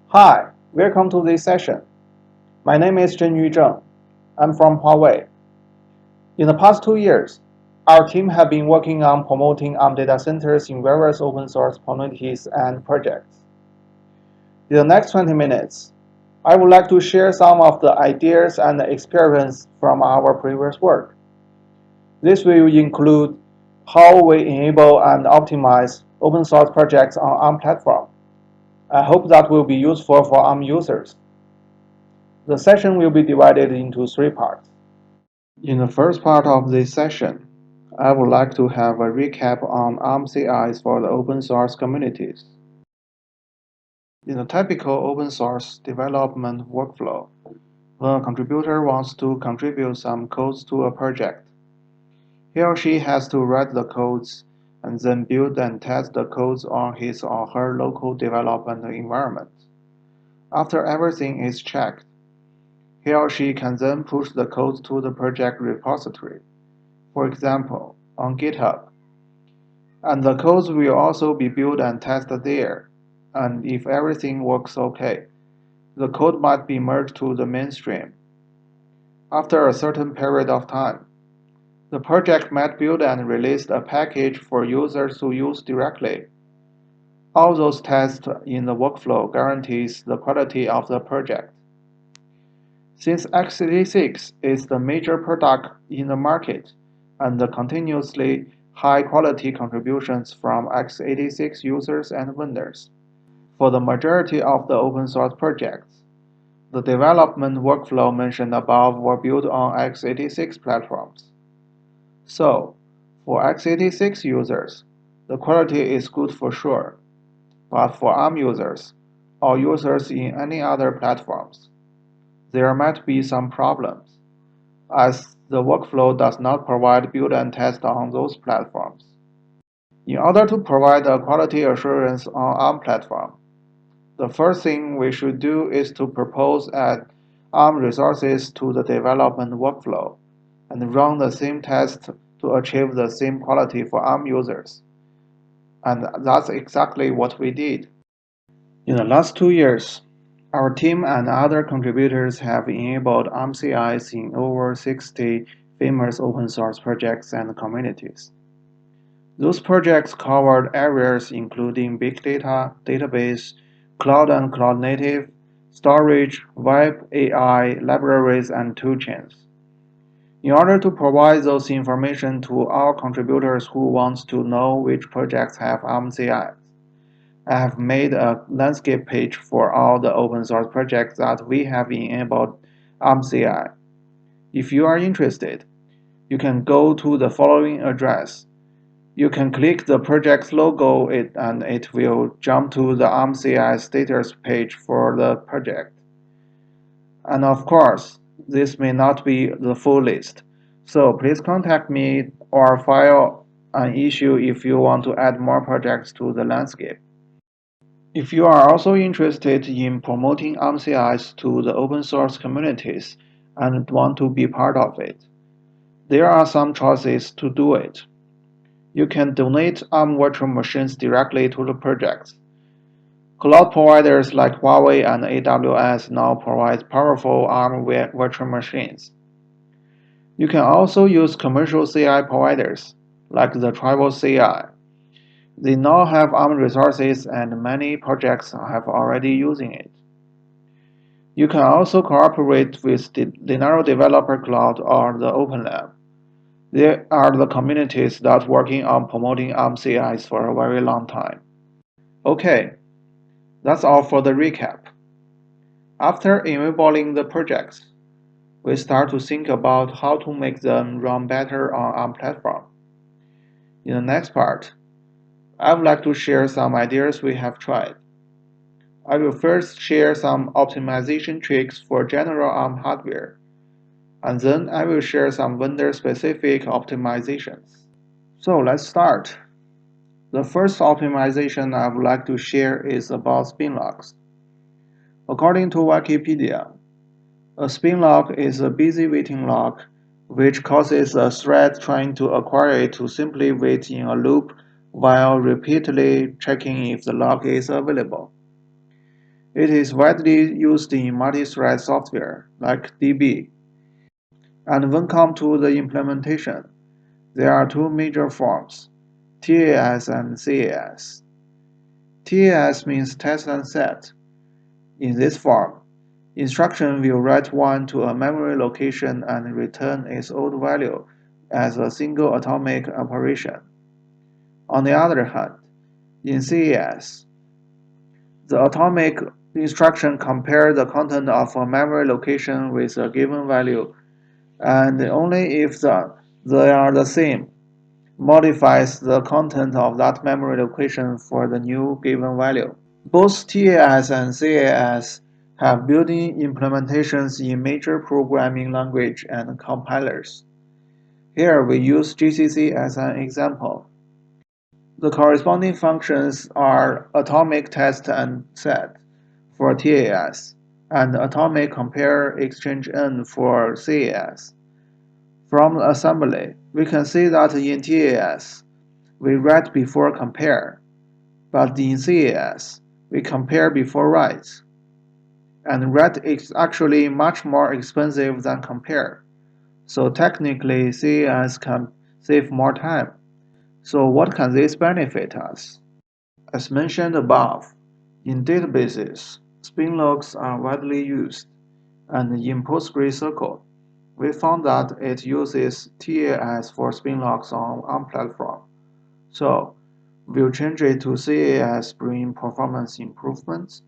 Hi, welcome to this session. My name is Zhenyu Zheng. I'm from Huawei. In the past 2 years, our team have been working on promoting ARM data centers in various open source communities and projects. In the next 20 minutes, I would like to share some of the ideas and experience from our previous work. This will include how we enable and optimize open source projects on ARM platform. I hope that will be useful for ARM users. The session will be divided into 3 parts. In the first part of this session, I would like to have a recap on MCIs for the open source communities. In a typical open source development workflow, when a contributor wants to contribute some codes to a project, he or she has to write the codes and then build and test the codes on his or her local development environment. After everything is checked, he or she can then push the code to the project repository, for example, on GitHub. And the codes will also be built and tested there. And if everything works okay, the code might be merged to the mainstream. After a certain period of time, the project might build and release a package for users to use directly. All those tests in the workflow guarantees the quality of the project. Since x86 is the major product in the market and the continuously high-quality contributions from x86 users and vendors, for the majority of the open-source projects, the development workflow mentioned above were built on x86 platforms. So, for x86 users, the quality is good for sure, but for ARM users, or users in any other platforms, there might be some problems, as the workflow does not provide build and test on those platforms. In order to provide a quality assurance on ARM platform, the first thing we should do is to propose add ARM resources to the development workflow and run the same test to achieve the same quality for ARM users. And that's exactly what we did. In the last 2 years, our team and other contributors have enabled MCIs in over 60 famous open source projects and communities. Those projects covered areas including big data, database, cloud and cloud native, storage, web, AI, libraries, and toolchains. In order to provide those information to our contributors who want to know which projects have MCIs, I have made a landscape page for all the open source projects that we have enabled MCI. If you are interested, you can go to the following address. You can click the project's logo and it will jump to the MCI status page for the project. And of course, this may not be the full list, so please contact me or file an issue if you want to add more projects to the landscape. If you are also interested in promoting MCIs to the open source communities and want to be part of it, there are some choices to do it. You can donate ARM virtual machines directly to the projects. Cloud providers like Huawei and AWS now provide powerful ARM virtual machines. You can also use commercial CI providers like the Tribal CI. They now have ARM resources and many projects have already using it. You can also cooperate with the Linaro Developer Cloud or the Open Lab. They are the communities that are working on promoting MCIs for a very long time. Okay, that's all for the recap. After enabling the projects, we start to think about how to make them run better on ARM platform. In the next part, I would like to share some ideas we have tried. I will first share some optimization tricks for general ARM hardware, and then I will share some vendor-specific optimizations. So let's start. The first optimization I would like to share is about Spinlocks. According to Wikipedia, a spinlock is a busy waiting lock which causes a thread trying to acquire it to simply wait in a loop while repeatedly checking if the lock is available. It is widely used in multi-thread software like DB. And when come to the implementation, there are two major forms, TAS and CAS. TAS means test and set. In this form, instruction will write 1 to a memory location and return its old value as a single atomic operation. On the other hand, in CAS, the atomic instruction compares the content of a memory location with a given value, and only if they are the same, modifies the content of that memory location for the new given value. Both TAS and CAS have built-in implementations in major programming language and compilers. Here we use GCC as an example. The corresponding functions are atomic test and set for TAS and atomic compare exchange n for CAS. From the assembly, we can see that in TAS, we write before compare, but in CAS, we compare before write. And write is actually much more expensive than compare, so technically CAS can save more time. So what can this benefit us? As mentioned above, in databases, Spinlocks are widely used, and in PostgreSQL, we found that it uses TAS for Spinlocks on ARM platform. So we'll change it to CAS, bring performance improvements.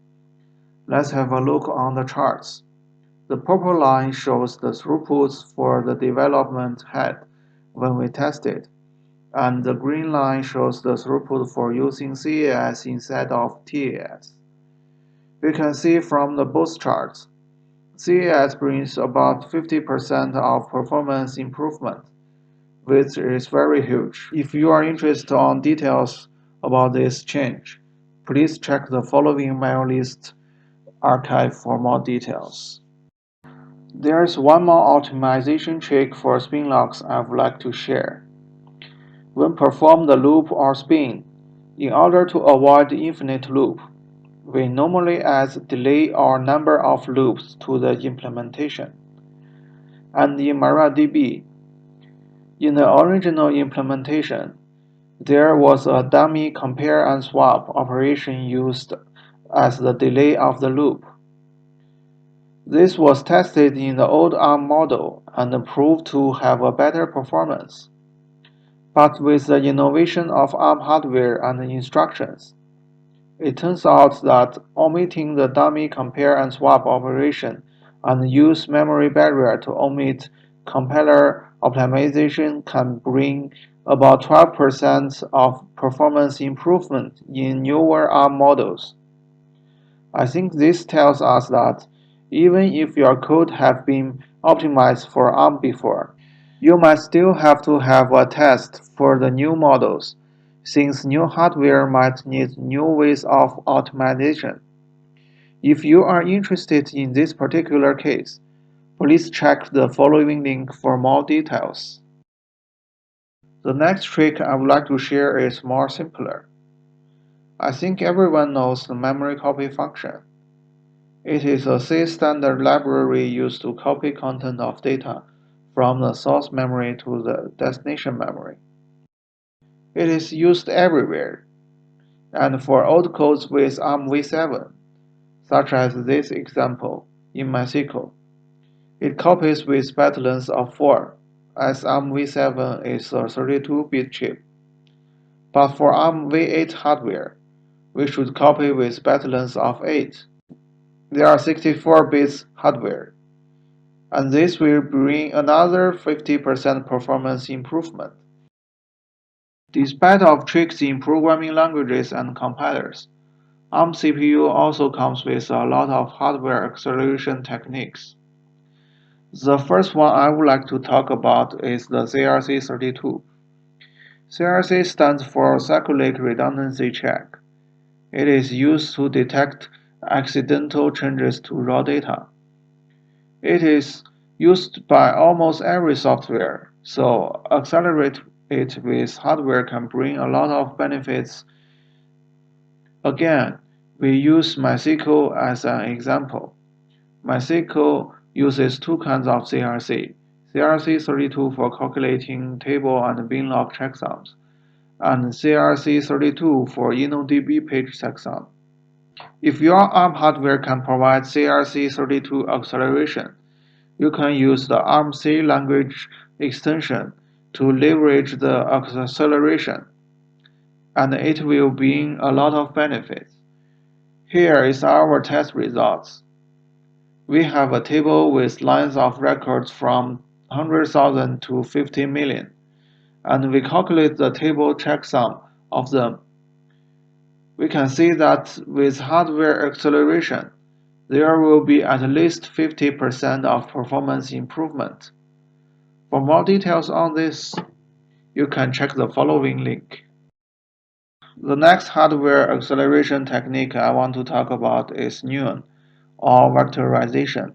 Let's have a look on the charts. The purple line shows the throughputs for the development head when we tested, and the green line shows the throughput for using CAS instead of TAS. We can see from the both charts, CAS brings about 50% of performance improvement, which is very huge. If you are interested on details about this change, please check the following mail list archive for more details. There's one more optimization trick for Spinlocks I would like to share. When perform the loop or spin, in order to avoid infinite loop, we normally add delay or number of loops to the implementation. And in MariaDB, in the original implementation, there was a dummy compare and swap operation used as the delay of the loop. This was tested in the old ARM model and proved to have a better performance. But with the innovation of ARM hardware and instructions, it turns out that omitting the dummy compare and swap operation and use memory barrier to omit compiler optimization can bring about 12% of performance improvement in newer ARM models. I think this tells us that even if your code have been optimized for ARM before, you might still have to have a test for the new models, since new hardware might need new ways of optimization. If you are interested in this particular case, please check the following link for more details. The next trick I would like to share is more simpler. I think everyone knows the memory copy function. It is a C standard library used to copy content of data from the source memory to the destination memory. It is used everywhere, and for old codes with ARMv7, such as this example in MySQL, it copies with byte length of 4, as ARMv7 is a 32-bit chip. But for ARMv8 hardware, we should copy with byte length of 8. There are 64 bits hardware, and this will bring another 50% performance improvement. Despite of tricks in programming languages and compilers, ARM CPU also comes with a lot of hardware acceleration techniques. The first one I would like to talk about is the CRC32. CRC stands for Cyclic Redundancy Check. It is used to detect accidental changes to raw data. It is used by almost every software, so accelerate it with hardware can bring a lot of benefits. Again, We use MySQL as an example. MySQL uses two kinds of CRC, CRC32 for calculating table and binlock checksums, and CRC32 for InnoDB page checksum. If your ARM hardware can provide CRC32 acceleration, you can use the ARM C language extension to leverage the acceleration, and it will bring a lot of benefits. Here is our test results. We have a table with lines of records from 100,000 to 50 million, and we calculate the table checksum of them. We can see that with hardware acceleration, there will be at least 50% of performance improvement. For more details on this, you can check the following link. The next hardware acceleration technique I want to talk about is Neon, or vectorization.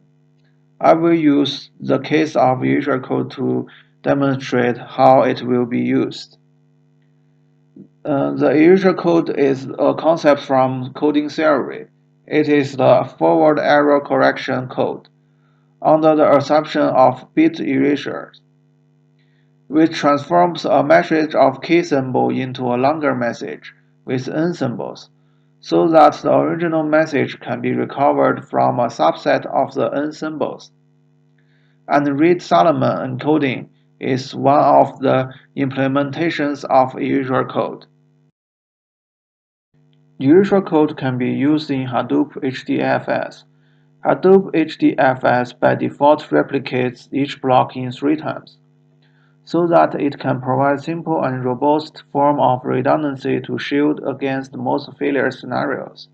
I will use the case of user code to demonstrate how it will be used. The user code is a concept from coding theory. It is the forward error correction code, under the assumption of bit erasure, which transforms a message of key symbol into a longer message with n symbols, so that the original message can be recovered from a subset of the n symbols. And Reed-Solomon encoding is one of the implementations of erasure code. Erasure code can be used in Hadoop HDFS. Hadoop HDFS by default replicates each block in 3 times, so that it can provide simple and robust form of redundancy to shield against most failure scenarios.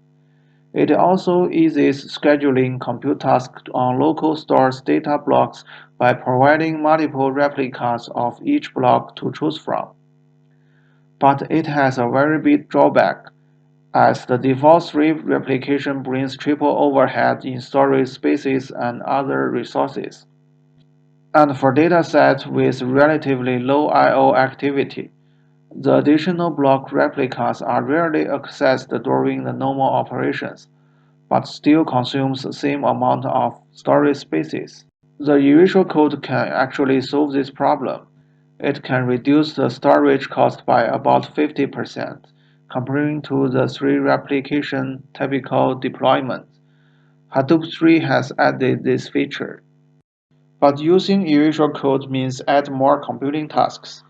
It also eases scheduling compute tasks on local stores data blocks by providing multiple replicas of each block to choose from. But it has a very big drawback, as the default 3 replication brings triple overhead in storage spaces and other resources. And for datasets with relatively low I/O activity, the additional block replicas are rarely accessed during the normal operations, but still consumes the same amount of storage spaces. The erasure code can actually solve this problem. It can reduce the storage cost by about 50%, comparing to the 3 replication typical deployment. Hadoop 3 has added this feature. But using erasure code means add more computing tasks,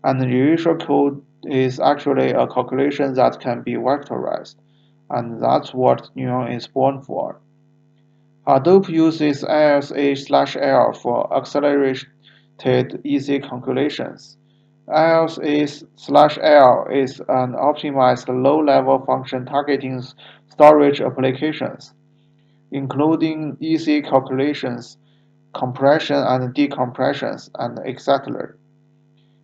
and erasure code is actually a calculation that can be vectorized, and that's what Neon is born for. Hadoop uses ISA/L for accelerated easy calculations. ISA/L is an optimized low-level function targeting storage applications, including easy calculations, compression and decompressions, and etc.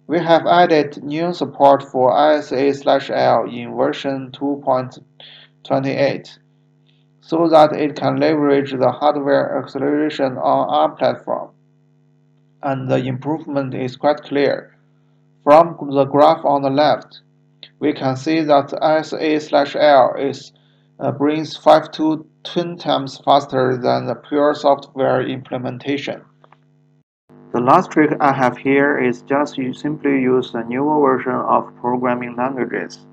We have added new support for ISA/L in version 2.28, so that it can leverage the hardware acceleration on ARM platform. And the improvement is quite clear. From the graph on the left, we can see that ISA/L brings 5 to 10 times faster than the pure software implementation. The last trick I have here is just simply use the newer version of programming languages.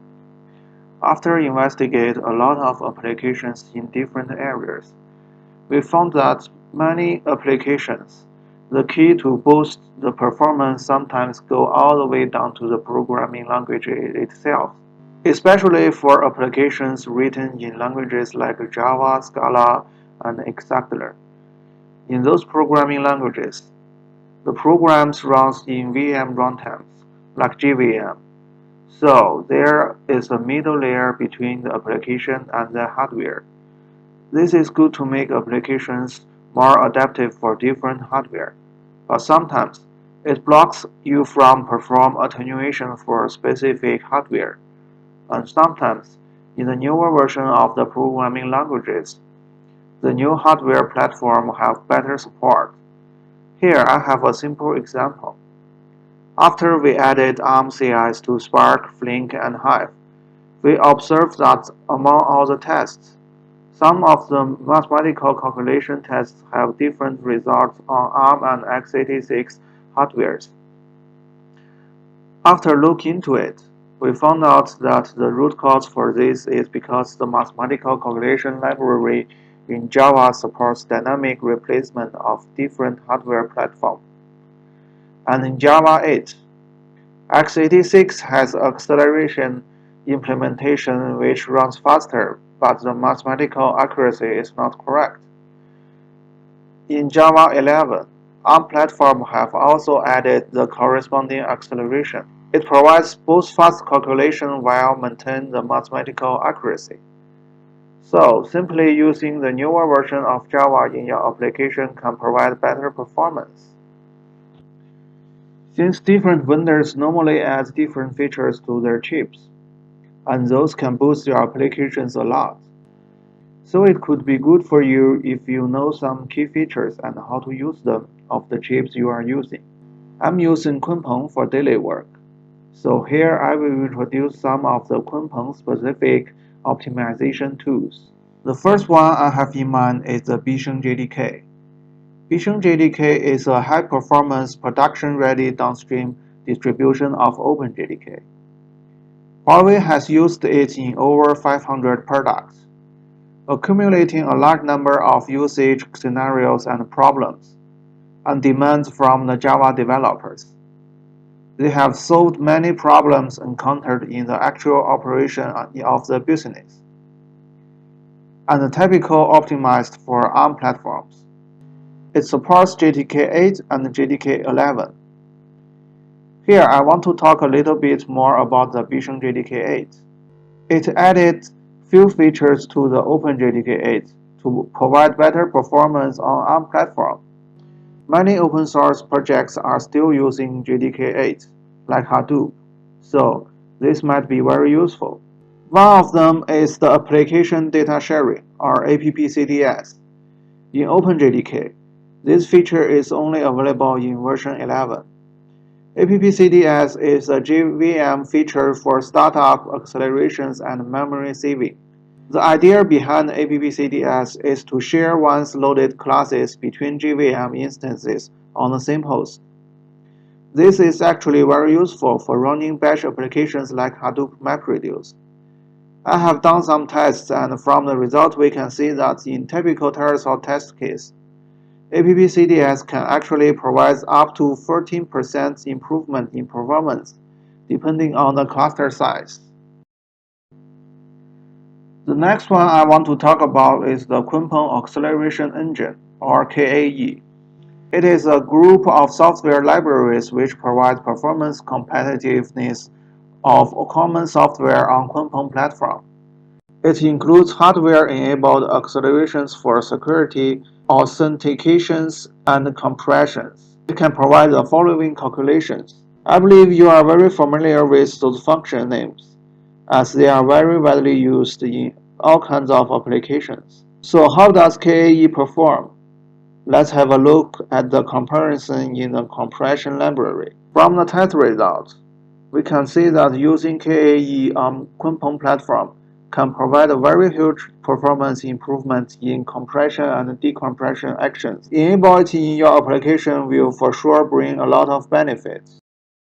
After investigating a lot of applications in different areas, we found that many applications, the key to boost the performance sometimes go all the way down to the programming language itself, especially for applications written in languages like Java, Scala, and etc. In those programming languages, the programs run in VM runtimes, like JVM. So there is a middle layer between the application and the hardware. This is good to make applications more adaptive for different hardware, but sometimes it blocks you from perform attenuation for specific hardware. And sometimes, in the newer version of the programming languages, the new hardware platform have better support. Here I have a simple example. After we added ARM CIs to Spark, Flink, and Hive, We observed that among all the tests, some of the mathematical calculation tests have different results on ARM and x86 hardwares. After looking into it, we found out that the root cause for this is because the mathematical calculation library in Java supports dynamic replacement of different hardware platforms. And in Java 8, x86 has acceleration implementation which runs faster, but the mathematical accuracy is not correct. In Java 11, ARM platform have also added the corresponding acceleration. It provides both fast calculation while maintaining the mathematical accuracy. So, simply using the newer version of Java in your application can provide better performance. Since different vendors normally add different features to their chips, and those can boost your applications a lot. So it could be good for you if you know some key features and how to use them of the chips you are using. I'm using Kunpeng for daily work. So here I will introduce some of the Kunpeng specific optimization tools. The first one I have in mind is the Bisheng JDK. Bisheng JDK is a high-performance, production-ready downstream distribution of OpenJDK. Huawei has used it in over 500 products, accumulating a large number of usage scenarios and problems, and demands from the Java developers. They have solved many problems encountered in the actual operation of the business, and typically optimized for ARM platforms. It supports JDK 8 and JDK 11. Here I want to talk a little bit more about the Bisheng JDK 8. It added few features to the OpenJDK 8 to provide better performance on ARM platform. Many open source projects are still using JDK 8, like Hadoop, so this might be very useful. One of them is the application data sharing, or APP-CDS. In OpenJDK, this feature is only available in version 11. APP-CDS is a JVM feature for startup accelerations and memory saving. The idea behind APP-CDS is to share once loaded classes between JVM instances on the same host. This is actually very useful for running batch applications like Hadoop MapReduce. I have done some tests, and from the result we can see that in typical Terraform test case, APP-CDS can actually provide up to 14% improvement in performance, depending on the cluster size. The next one I want to talk about is the Kunpeng Acceleration Engine, or KAE. It is a group of software libraries which provide performance competitiveness of common software on Kunpeng platform. It includes hardware-enabled accelerations for security, authentications, and compressions. It can provide the following calculations. I believe you are very familiar with those function names, as they are very widely used in all kinds of applications. So how does KAE perform? Let's have a look at the comparison in the compression library. From the test results, we can see that using KAE on Kunpeng platform can provide a very huge performance improvement in compression and decompression actions. Enable it in your application will for sure bring a lot of benefits.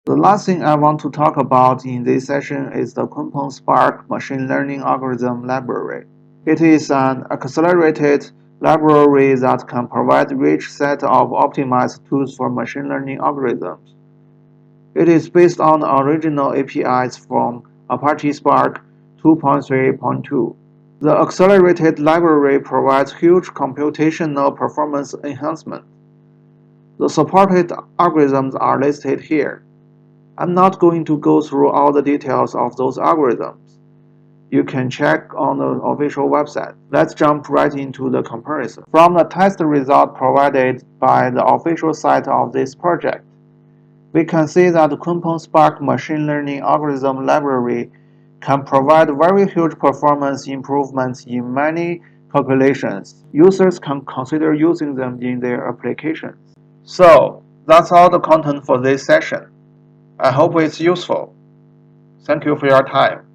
The last thing I want to talk about in this session is the Kunpeng Spark machine learning algorithm library. It is an accelerated library that can provide a rich set of optimized tools for machine learning algorithms. It is based on the original APIs from Apache Spark 2.3.2. The accelerated library provides huge computational performance enhancement. The supported algorithms are listed here. I'm not going to go through all the details of those algorithms. You can check on the official website. Let's jump right into the comparison. From the test result provided by the official site of this project, we can see that the Kunpeng Spark machine learning algorithm library can provide very huge performance improvements in many calculations. Users can consider using them in their applications. So, that's all the content for this session. I hope it's useful. Thank you for your time.